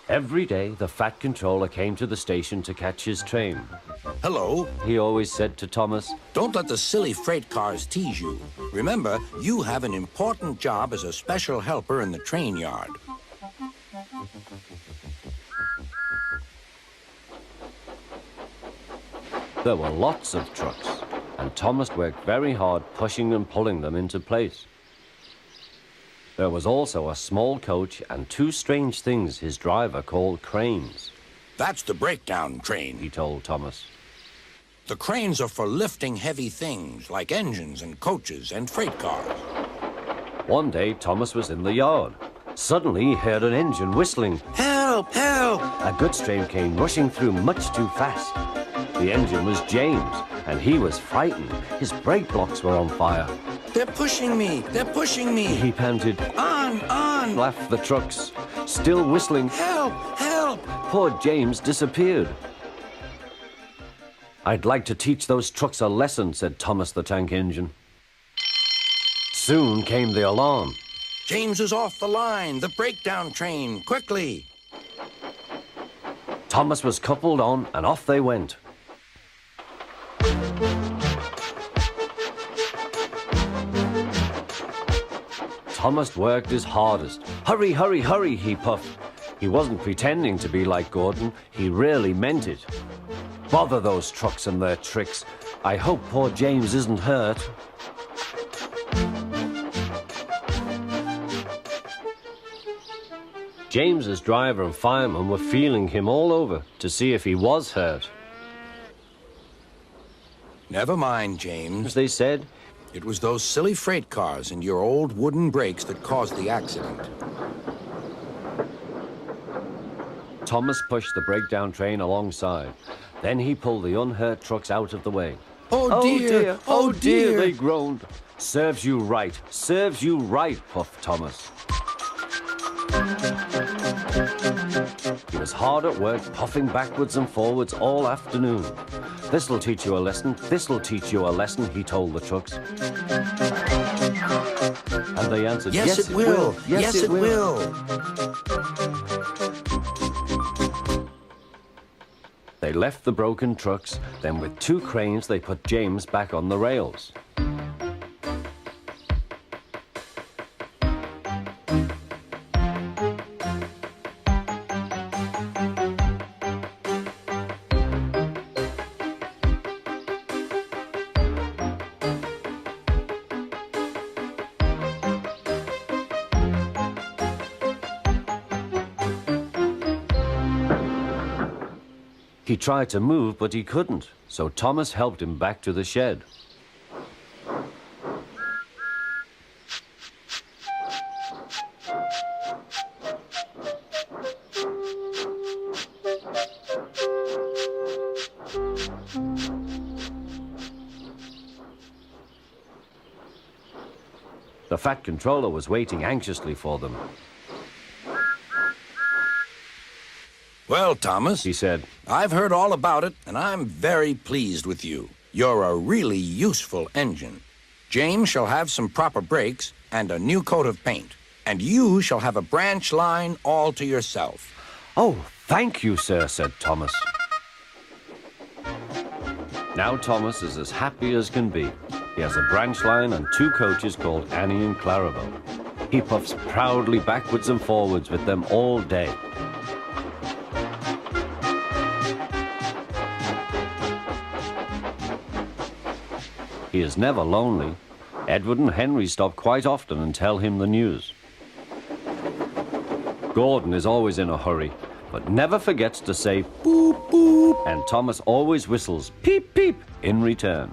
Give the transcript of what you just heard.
Every day, the Fat Controller came to the station to catch his train. Hello. He always said to Thomas, Don't let the silly freight cars tease you. Remember, you have an important job as a special helper in the train yard. there were lots of trucks, and Thomas worked very hard pushing and pulling them into place. There was also a small coach and two strange things his driver called cranes. That's the breakdown train, He told Thomas. The cranes are for lifting heavy things like engines and coaches and freight cars. One day, Thomas was in the yard. Suddenly, he heard an engine whistling. Help! Help! A goods train came rushing through much too fast. The engine was James, and he was frightened. His brake blocks were on fire. They're pushing me! They're pushing me! He panted. On! On! Laughed the trucks, still whistling. Help! Help! Poor James disappeared. I'd like to teach those trucks a lesson, said Thomas the Tank Engine. Soon came the alarm. James is off the line! The breakdown train! Quickly! Thomas was coupled on, and off they went. Thomas worked his hardest. Hurry, hurry, hurry, he puffed. He wasn't pretending to be like Gordon. He really meant it. Bother those trucks and their tricks. I hope poor James isn't hurt. James's driver and fireman were feeling him all over to see if he was hurt. Never mind, James. They said, It was those silly freight cars and your old wooden brakes that caused the accident. Thomas pushed the breakdown train alongside. Then he pulled the unhurt trucks out of the way. Oh dear! Oh dear! They groaned. Serves you right, puffed Thomas. He was hard at work, puffing backwards and forwards all afternoon. This'll teach you a lesson, this'll teach you a lesson, he told the trucks. And they answered, Yes, it will. Yes, it will. They left the broken trucks, then with two cranes they put James back on the rails. He tried to move, but he couldn't, so Thomas helped him back to the shed. The Fat Controller was waiting anxiously for them. Well, Thomas, He said, I've heard all about it, and I'm very pleased with you. You're a really useful engine. James shall have some proper brakes and a new coat of paint, and you shall have a branch line all to yourself. "Oh, thank you, sir," said Thomas. Now Thomas is as happy as can be. He has a branch line and two coaches called Annie and Clarabelle. He puffs proudly backwards and forwards with them all day. He is never lonely. Edward and Henry stop quite often and tell him the news. Gordon is always in a hurry, but never forgets to say boop, boop, and Thomas always whistles peep, peep in return.